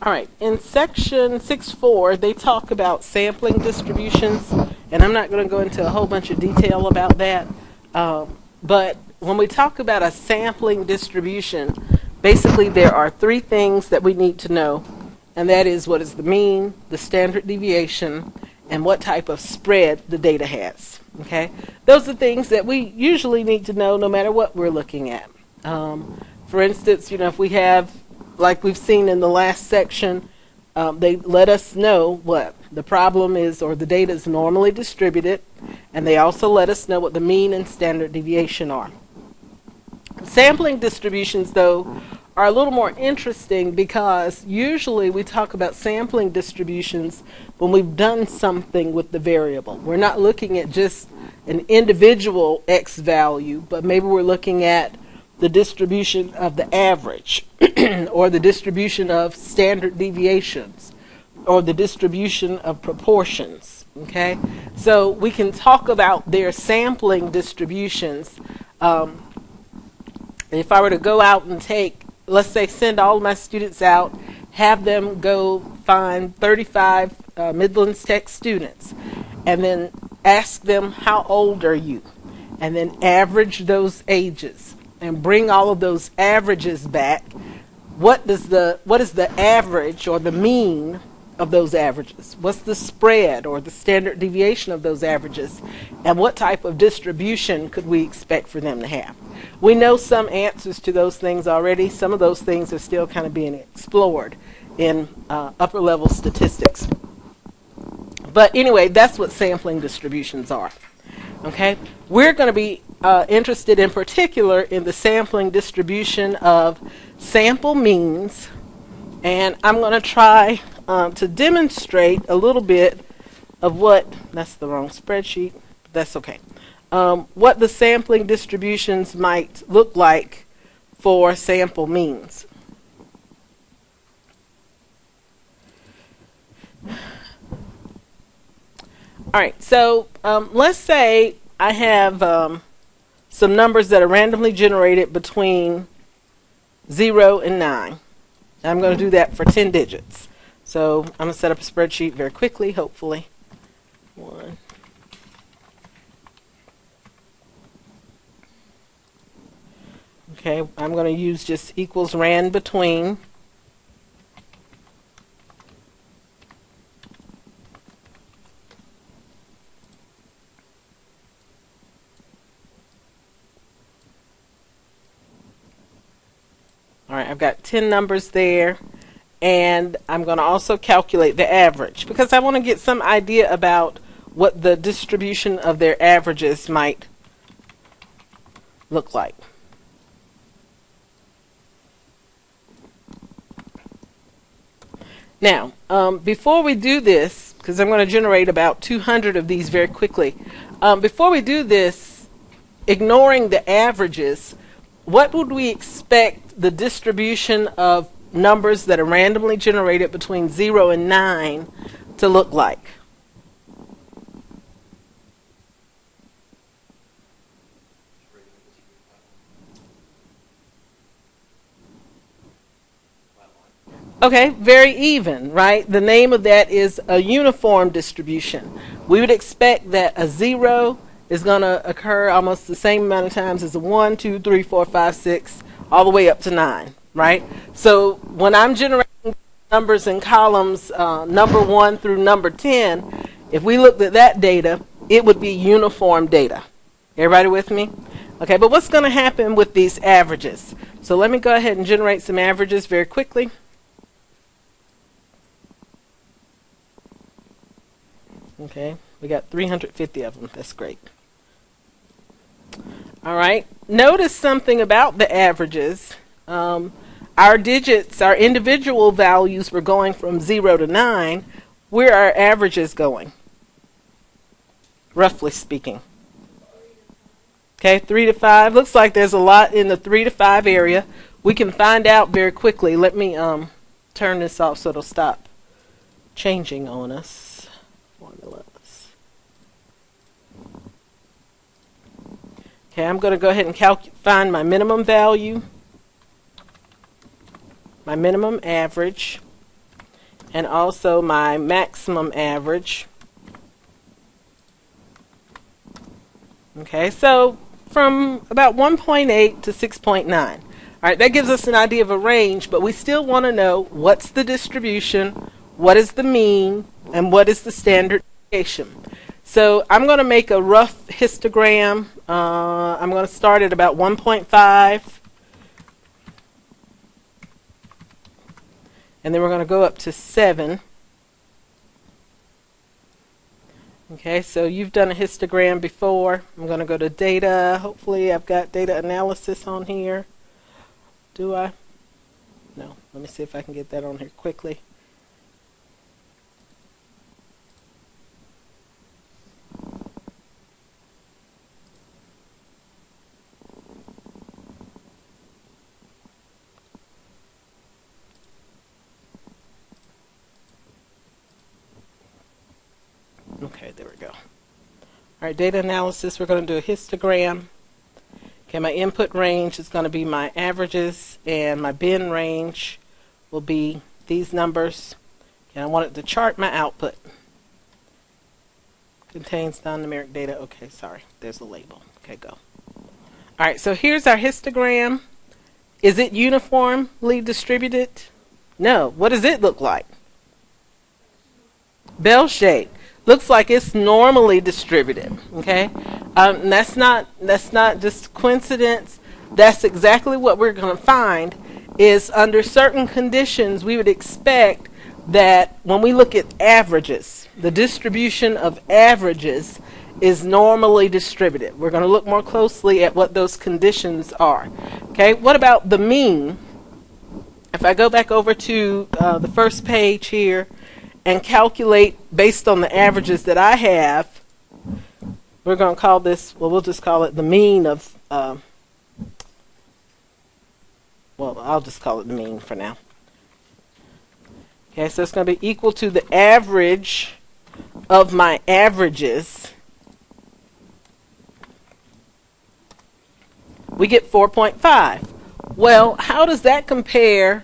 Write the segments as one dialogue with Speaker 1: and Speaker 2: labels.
Speaker 1: All right, in section 6.4, they talk about sampling distributions, and I'm not going to go into a whole bunch of detail about that. But when we talk about a sampling distribution, basically there are three things that we need to know, and that is what is the mean, the standard deviation, and what type of spread the data has. Okay, those are things that we usually need to know no matter what we're looking at. For instance, if we have, like we've seen in the last section, they let us know what the problem is, or the data is normally distributed, and they also let us know what the mean and standard deviation are. Sampling distributions, though, are a little more interesting because usually we talk about sampling distributions when we've done something with the variable. We're not looking at just an individual x value, but maybe we're looking at the distribution of the average or the distribution of standard deviations or the distribution of proportions. Okay, so we can talk about their sampling distributions. If I were to go out and take, let's say, send all of my students out, have them go find 35 Midlands Tech students, and then ask them, how old are you? And then average those ages and bring all of those averages back. What is the average or the mean of those averages? What's the spread or the standard deviation of those averages? And what type of distribution could we expect for them to have? We know some answers to those things already. Some of those things are still kind of being explored in upper level statistics. But anyway, that's what sampling distributions are. Okay, we're going to be interested in particular in the sampling distribution of sample means, and I'm going to try to demonstrate a little bit of that's the wrong spreadsheet, but that's okay, what the sampling distributions might look like for sample means. All right, so let's say I have some numbers that are randomly generated between 0 and 9. I'm going to do that for 10 digits. So I'm going to set up a spreadsheet very quickly, hopefully. 1. Okay, I'm going to use just equals ran between. All right, I've got 10 numbers there, and I'm going to also calculate the average because I want to get some idea about what the distribution of their averages might look like. Now, before we do this, because I'm going to generate about 200 of these very quickly, before we do this, ignoring the averages, what would we expect the distribution of numbers that are randomly generated between 0 and 9 to look like? Okay, very even, right? The name of that is a uniform distribution. We would expect that a 0 is going to occur almost the same amount of times as a 1, 2, 3, 4, 5, 6, all the way up to 9, right? So when I'm generating numbers in columns number 1 through number 10, if we looked at that data, it would be uniform data. Everybody with me? Okay, but what's going to happen with these averages? So let me go ahead and generate some averages very quickly. Okay, we got 350 of them. That's great. All right, notice something about the averages. Our digits, our individual values were going from 0 to 9. Where are our averages going? Roughly speaking. Okay, 3 to 5. Looks like there's a lot in the 3 to 5 area. We can find out very quickly. Let me turn this off so it'll stop changing on us. Formulas. Okay, I'm going to go ahead and find my minimum value, my minimum average, and also my maximum average. Okay, so from about 1.8 to 6.9. All right, that gives us an idea of a range, but we still want to know what's the distribution, what is the mean, and what is the standard deviation. So I'm going to make a rough histogram. I'm going to start at about 1.5. And then we're going to go up to 7. Okay, so you've done a histogram before. I'm going to go to data. Hopefully I've got data analysis on here. Do I? No. Let me see if I can get that on here quickly. Okay, there we go. All right, data analysis, we're going to do a histogram. Okay, my input range is going to be my averages, and my bin range will be these numbers. And I want it to chart my output. Contains non-numeric data. Okay, sorry, there's a label. Okay, go. All right, so here's our histogram. Is it uniformly distributed? No. What does it look like? Bell shape. Looks like it's normally distributed. Okay, that's not just coincidence. That's exactly what we're going to find. Is under certain conditions we would expect that when we look at averages, the distribution of averages is normally distributed. We're going to look more closely at what those conditions are. Okay, what about the mean? If I go back over to the first page here and calculate based on the averages that I have, we're going to call this, well, we'll just call it the mean of, well, I'll just call it the mean for now. Okay, so it's going to be equal to the average of my averages. We get 4.5. Well, how does that compare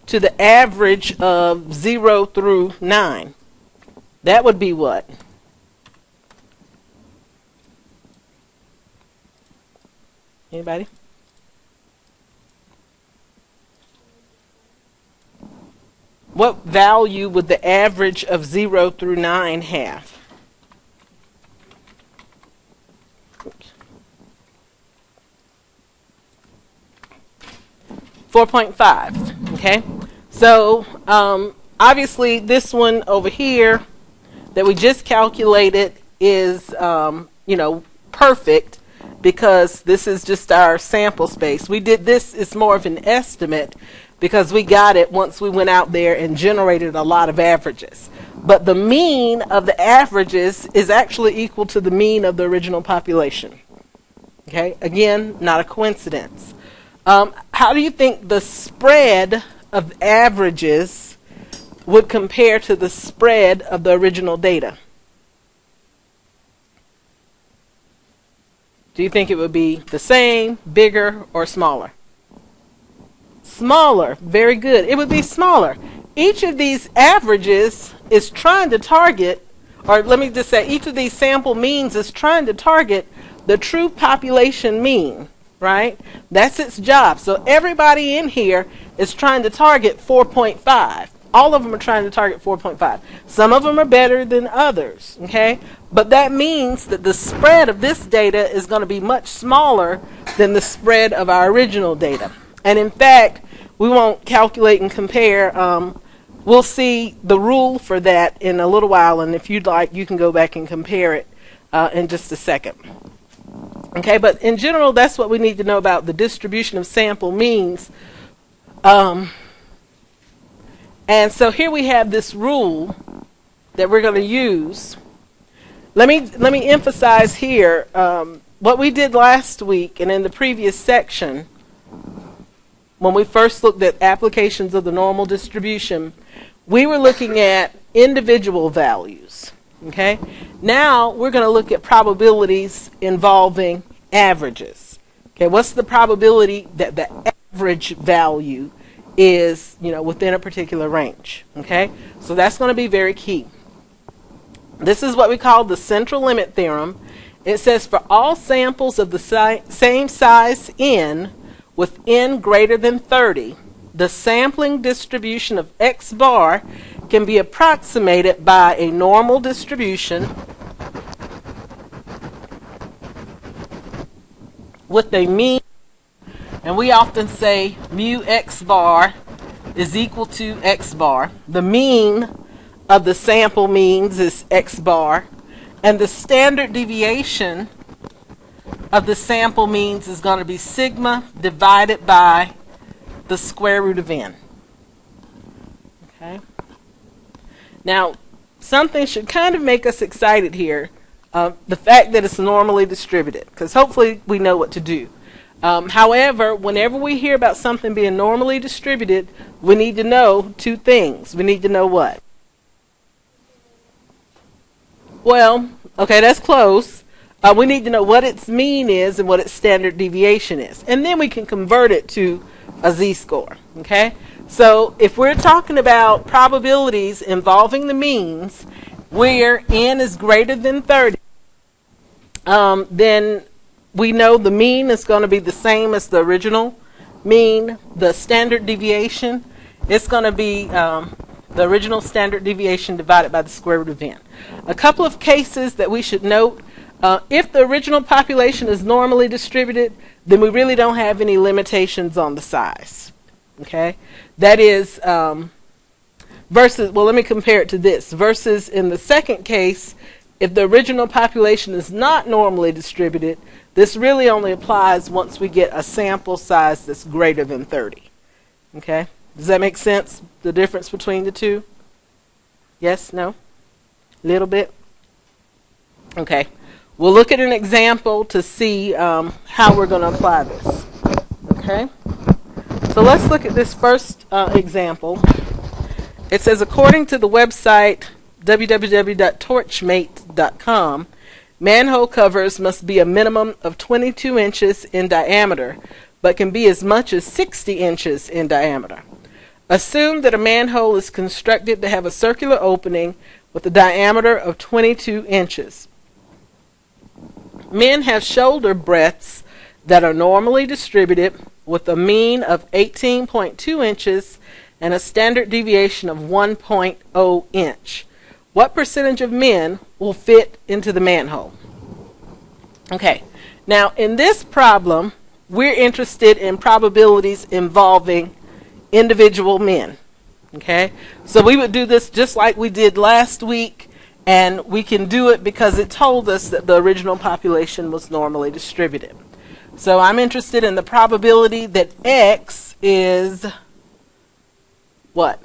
Speaker 1: to the average of 0 through 9? That would be what? Anybody? What value would the average of 0 through 9 have? Oops. 4.5. Okay, so obviously this one over here that we just calculated is perfect, because this is just our sample space. We did this, it's more of an estimate because we got it once we went out there and generated a lot of averages. But the mean of the averages is actually equal to the mean of the original population. Okay, again, not a coincidence. How do you think the spread of averages would compare to the spread of the original data? Do you think it would be the same, bigger, or smaller? Smaller. Very good. It would be smaller. Each of these averages is trying to target, or let me just say, each of these sample means is trying to target the true population mean, right? That's its job. So everybody in here is trying to target 4.5. All of them are trying to target 4.5. Some of them are better than others, okay? But that means that the spread of this data is going to be much smaller than the spread of our original data. And in fact, we won't calculate and compare. We'll see the rule for that in a little while, and if you'd like, you can go back and compare it in just a second. Okay, but in general, that's what we need to know about the distribution of sample means. And so here we have this rule that we're going to use. Let me emphasize here what we did last week and in the previous section when we first looked at applications of the normal distribution. We were looking at individual values. Okay? Now we're going to look at probabilities involving averages. Okay, what's the probability that the average value is, within a particular range. Okay, so that's going to be very key. This is what we call the Central Limit Theorem. It says for all samples of the same size n with n greater than 30, the sampling distribution of x bar can be approximated by a normal distribution with a mean, and we often say mu x bar is equal to x bar. The mean of the sample means is x bar, and the standard deviation of the sample means is going to be sigma divided by the square root of n. Okay. Now, something should kind of make us excited here. The fact that it's normally distributed, because hopefully we know what to do. However, whenever we hear about something being normally distributed, we need to know two things. We need to know what? Well, okay, that's close. We need to know what its mean is and what its standard deviation is. And then we can convert it to a z-score. Okay? So if we're talking about probabilities involving the means where n is greater than 30, then we know the mean is going to be the same as the original mean. The standard deviation, it's going to be the original standard deviation divided by the square root of n. A couple of cases that we should note. If the original population is normally distributed, then we really don't have any limitations on the size. Okay? That is, versus, well, let me compare it to this. Versus in the second case, if the original population is not normally distributed, this really only applies once we get a sample size that's greater than 30. Okay? Does that make sense, the difference between the two? Yes? No? Little bit? Okay. We'll look at an example to see how we're going to apply this. Okay? So let's look at this first example. It says, according to the website www.torchmate.com, manhole covers must be a minimum of 22 inches in diameter, but can be as much as 60 inches in diameter. Assume that a manhole is constructed to have a circular opening with a diameter of 22 inches. Men have shoulder breadths that are normally distributed with a mean of 18.2 inches and a standard deviation of 1.0 inch. What percentage of men will fit into the manhole? Okay, now in this problem, we're interested in probabilities involving individual men. Okay, so we would do this just like we did last week, and we can do it because it told us that the original population was normally distributed. So I'm interested in the probability that X is what?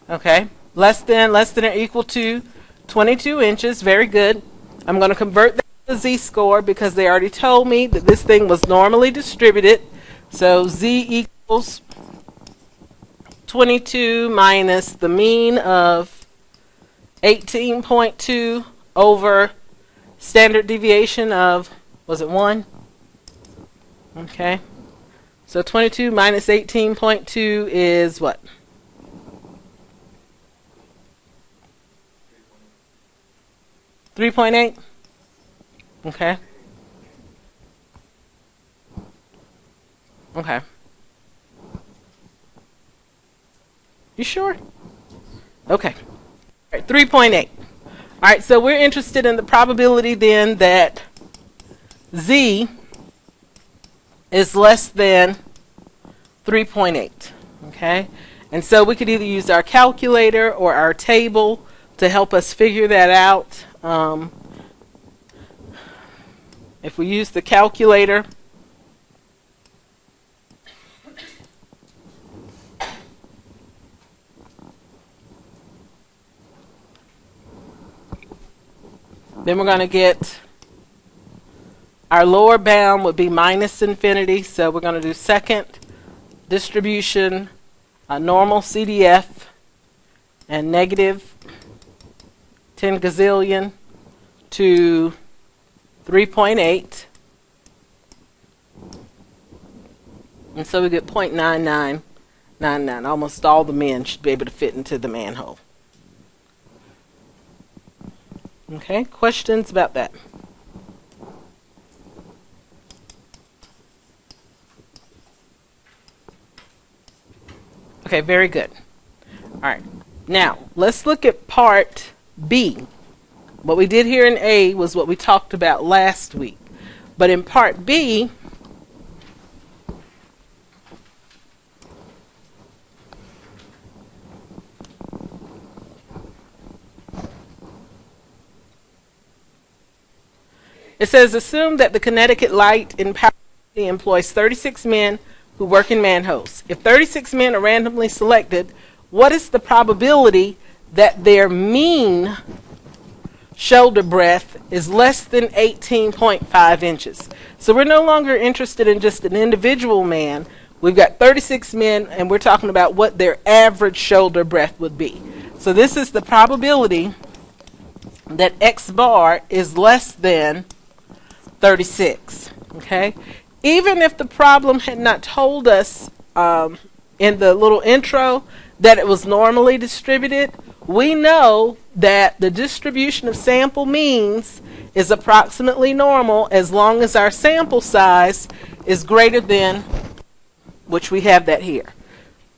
Speaker 1: Okay, less than or equal to 22 inches. Very good. I'm going to convert that to z-score because they already told me that this thing was normally distributed. So z equals 22 minus the mean of 18.2 over standard deviation of, was it 1? Okay. So 22 minus 18.2 is what? 3.8? Okay. Okay. You sure? Okay. All right, 3.8. All right, so we're interested in the probability then that Z is less than 3.8. Okay? And so we could either use our calculator or our table to help us figure that out. If we use the calculator, then we're going to get our lower bound would be minus infinity. So we're going to do second distribution, a normal CDF, and negative 10 gazillion to 3.8. And so we get 0.9999. Almost all the men should be able to fit into the manhole. Okay, questions about that? Okay, very good. All right, now let's look at part B. What we did here in A was what we talked about last week. But in part B, it says, assume that the Connecticut Light and Power Company employs 36 men who work in manholes. If 36 men are randomly selected, what is the probability that their mean shoulder breadth is less than 18.5 inches? So we're no longer interested in just an individual man. We've got 36 men, and we're talking about what their average shoulder breadth would be. So this is the probability that X bar is less than 36. Okay? Even if the problem had not told us in the little intro that it was normally distributed, we know that the distribution of sample means is approximately normal as long as our sample size is greater than, which we have that here.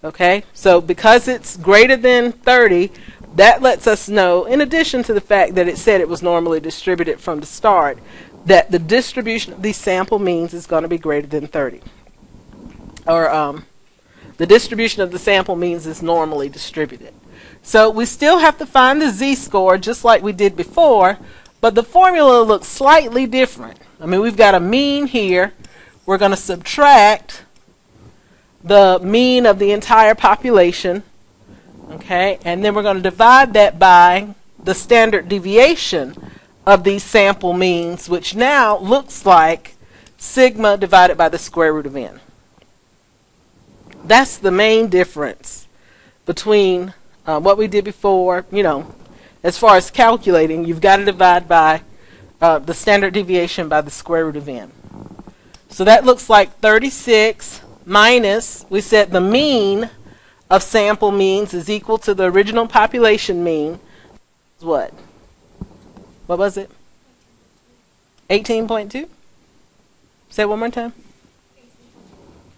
Speaker 1: Okay, so because it's greater than 30, that lets us know, in addition to the fact that it said it was normally distributed from the start, that the distribution of these sample means is going to be greater than 30. Or the distribution of the sample means is normally distributed. So we still have to find the z-score just like we did before, but the formula looks slightly different. I mean, we've got a mean here. We're going to subtract the mean of the entire population, okay, and then we're going to divide that by the standard deviation of these sample means, which now looks like sigma divided by the square root of n. That's the main difference between what we did before. You know, as far as calculating, you've got to divide by the standard deviation by the square root of n. So that looks like 36 minus, we said the mean of sample means is equal to the original population mean. What? What was it? 18.2? Say it one more time.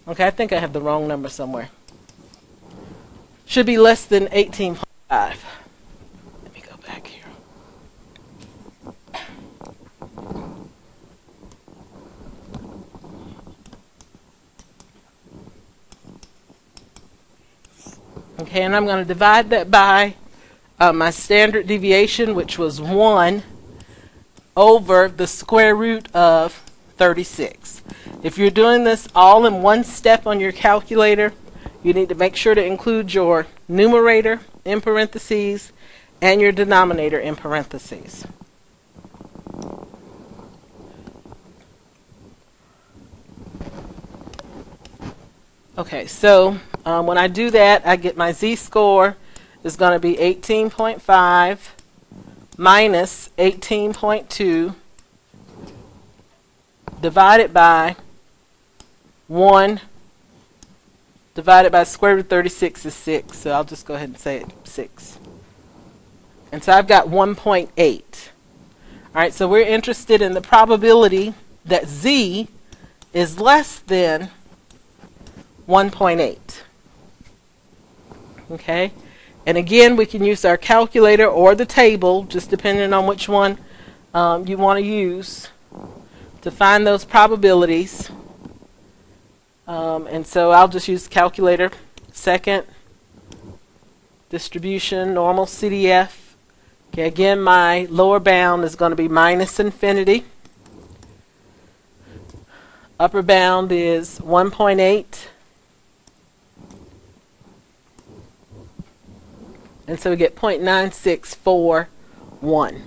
Speaker 1: Okay, I think I have the wrong number somewhere. Should be less than 18.5. Let me go back here. Okay, and I'm going to divide that by my standard deviation, which was 1 over the square root of 36. If you're doing this all in one step on your calculator, you need to make sure to include your numerator in parentheses and your denominator in parentheses. Okay, so when I do that, I get my z-score is going to be 18.5 minus 18.2 divided by 1 divided by square root of 36 is 6. So I'll just go ahead and say it 6. And so I've got 1.8. All right, so we're interested in the probability that z is less than 1.8. Okay, and again, we can use our calculator or the table, just depending on which one you want to use to find those probabilities. And so I'll just use calculator. Second distribution, normal CDF. Okay, again, my lower bound is going to be minus infinity. Upper bound is 1.8. And so we get 0.9641.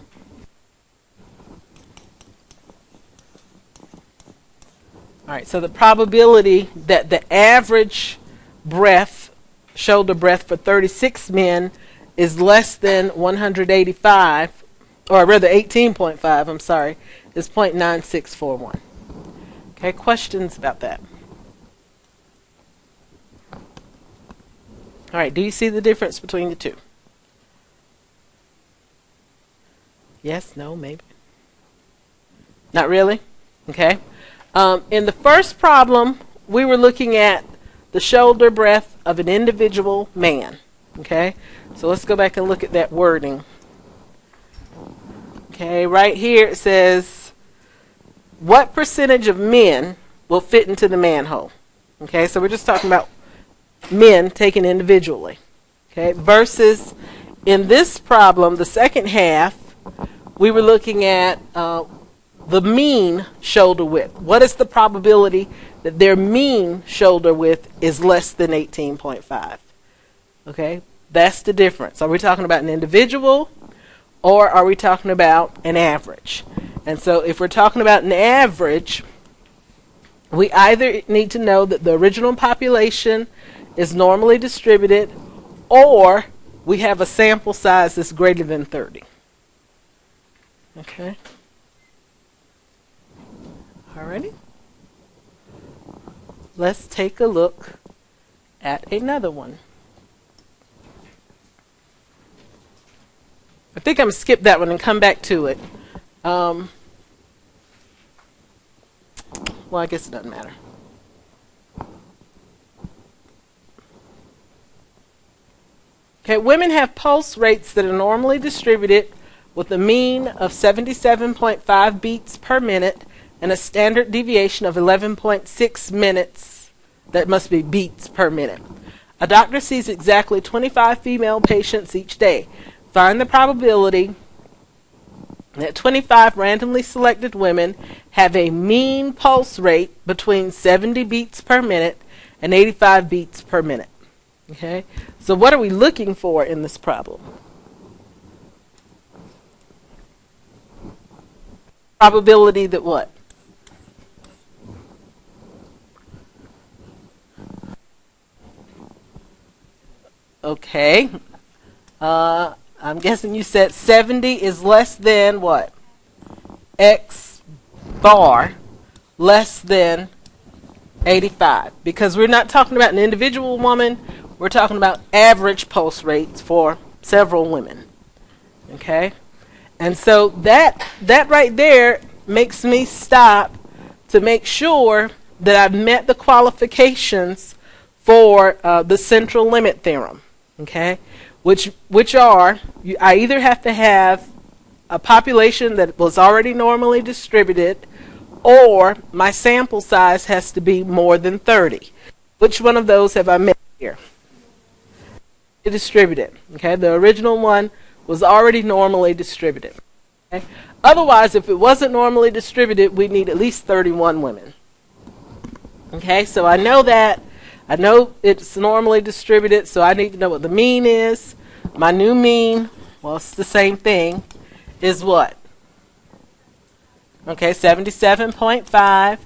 Speaker 1: All right, so the probability that the average breadth, shoulder breadth for 36 men is less than 185, or rather 18.5, I'm sorry, is 0.9641. Okay, questions about that? All right, do you see the difference between the two? Yes, no, maybe. Not really? Okay. In the first problem, we were looking at the shoulder breadth of an individual man. Okay, so let's go back and look at that wording. Okay, right here it says, what percentage of men will fit into the manhole? Okay, so we're just talking about men taken individually. Okay, versus in this problem, the second half, we were looking at the mean shoulder width. What is the probability that their mean shoulder width is less than 18.5? Okay, that's the difference. Are we talking about an individual or are we talking about an average? And so if we're talking about an average, we either need to know that the original population is normally distributed or we have a sample size that's greater than 30. Okay. Alrighty. Let's take a look at another one. I think I'm going to skip that one and come back to it. Well, I guess it doesn't matter. Okay, women have pulse rates that are normally distributed with a mean of 77.5 beats per minute and a standard deviation of 11.6 minutes. That must be beats per minute. A doctor sees exactly 25 female patients each day. Find the probability that 25 randomly selected women have a mean pulse rate between 70 beats per minute and 85 beats per minute. Okay, so what are we looking for in this problem? Probability that what? Okay. I'm guessing you said 70 is less than what? X bar less than 85. Because we're not talking about an individual woman. We're talking about average pulse rates for several women. Okay? And so that right there makes me stop to make sure that I've met the qualifications for the Central Limit Theorem. Okay? Which are, I either have to have a population that was already normally distributed, or my sample size has to be more than 30. Which one of those have I met here? Distributed. Okay, the original one was already normally distributed. Okay? Otherwise, if it wasn't normally distributed, we'd need at least 31 women. Okay, so I know that. I know it's normally distributed, so I need to know what the mean is. My new mean, well, it's the same thing, is what? Okay, 77.5.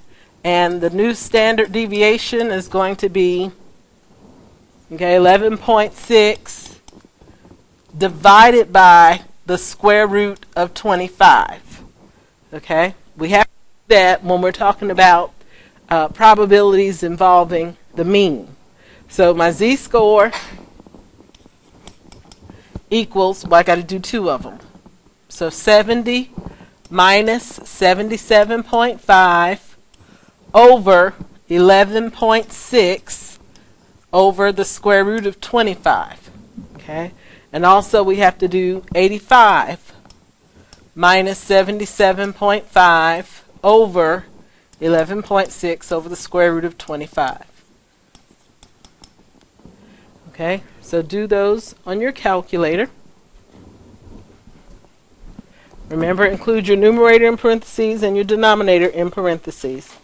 Speaker 1: And the new standard deviation is going to be, okay, 11.6 divided by the square root of 25. Okay, we have to do that when we're talking about probabilities involving the mean. So my z-score equals, well, I got to do two of them. So 70 minus 77.5 over 11.6 over the square root of 25. Okay, and also we have to do 85 minus 77.5 over 11.6 over the square root of 25. Okay, so do those on your calculator. Remember, include your numerator in parentheses and your denominator in parentheses.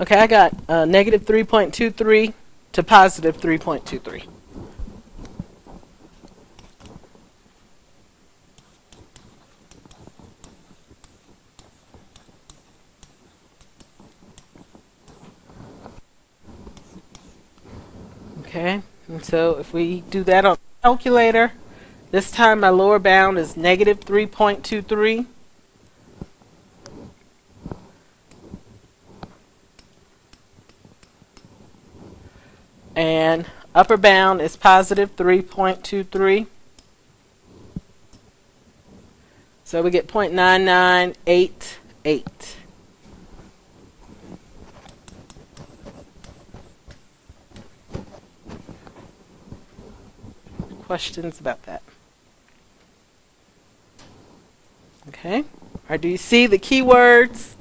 Speaker 1: Okay, I got negative 3.23 to positive 3.23. Okay, and so if we do that on the calculator, this time my lower bound is negative 3.23. And upper bound is positive 3.23. So we get 0.9988. Questions about that? Okay. Or do you see the keywords?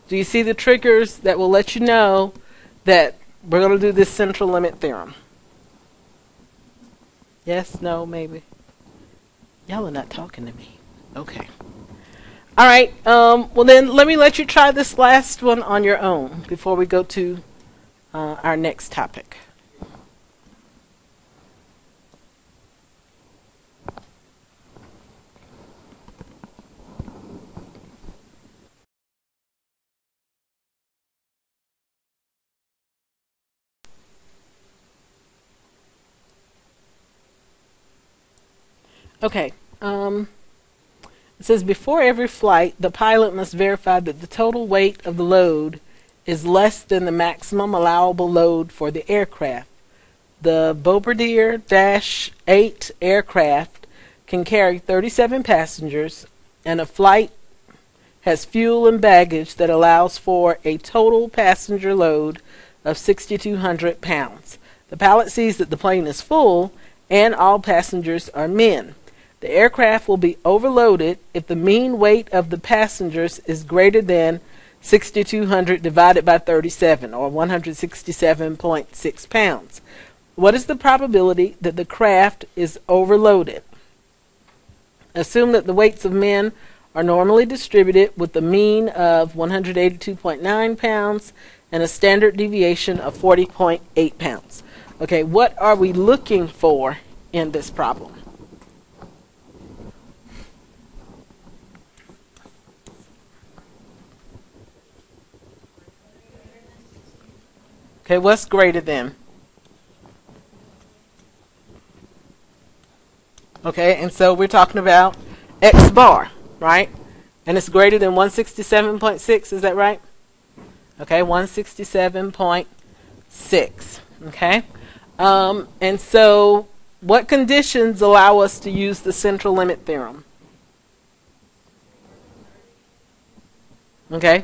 Speaker 1: Do you see the triggers that will let you know that we're going to do this central limit theorem? Yes, no, maybe. Y'all are not talking to me. Okay. All right. Well, then let me let you try this last one on your own before we go to our next topic. Okay. It says before every flight, the pilot must verify that the total weight of the load is less than the maximum allowable load for the aircraft. The Bombardier-8 aircraft can carry 37 passengers, and a flight has fuel and baggage that allows for a total passenger load of 6,200 pounds. The pilot sees that the plane is full and all passengers are men. The aircraft will be overloaded if the mean weight of the passengers is greater than 6,200 divided by 37, or 167.6 pounds. What is the probability that the craft is overloaded? Assume that the weights of men are normally distributed with a mean of 182.9 pounds and a standard deviation of 40.8 pounds. Okay, what are we looking for in this problem? Okay, what's greater than? Okay, and so we're talking about X bar, right? And it's greater than 167.6, is that right? Okay, 167.6. Okay, and so what conditions allow us to use the central limit theorem? Okay,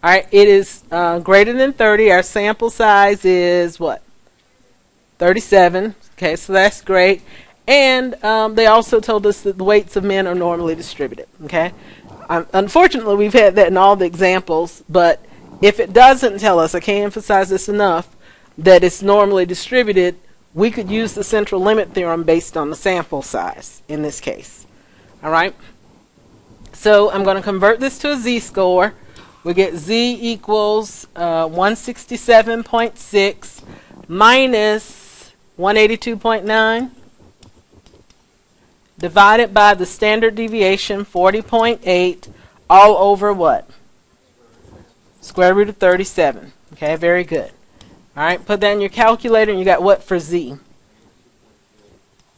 Speaker 1: all right, it is greater than 30. Our sample size is what? 37. Okay, so that's great. And they also told us that the weights of men are normally distributed. Okay, unfortunately, we've had that in all the examples, but if it doesn't tell us, I can't emphasize this enough, that it's normally distributed, we could use the central limit theorem based on the sample size in this case. All right, so I'm going to convert this to a z-score. We get z equals 167.6 minus 182.9 divided by the standard deviation 40.8 all over what? Square root of 37. Okay, very good. All right, put that in your calculator and you got what for z?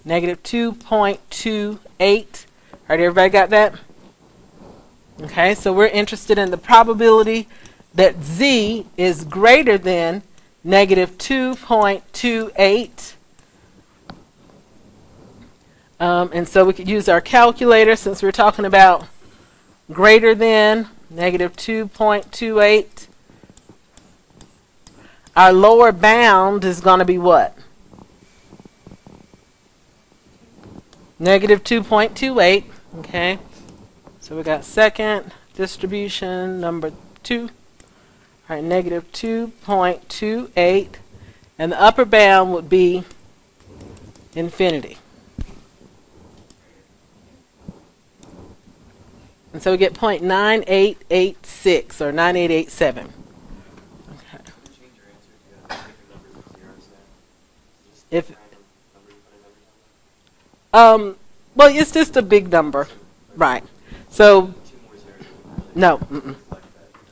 Speaker 1: Negative 2.28. All right, everybody got that? Okay, so we're interested in the probability that z is greater than negative 2.28. And so we could use our calculator since we're talking about greater than negative 2.28. Our lower bound is going to be what? Negative 2.28. Okay. So we got second distribution number 2. All right, negative 2.28. And the upper bound would be infinity. And so we get 0.9886 or 9887. Okay. If well, it's just a big number, right? So no,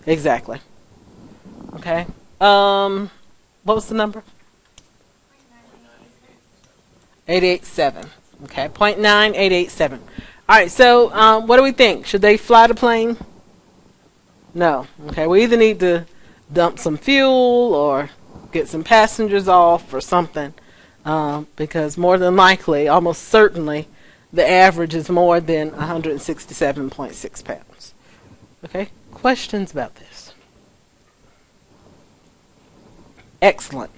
Speaker 1: exactly. Okay. What was the number? 887. Okay, 0.9887. All right, so what do we think? Should they fly the plane? No. Okay, we either need to dump some fuel or get some passengers off or something, because more than likely, almost certainly, the average is more than 167.6 pounds. Okay, questions about this? Excellent.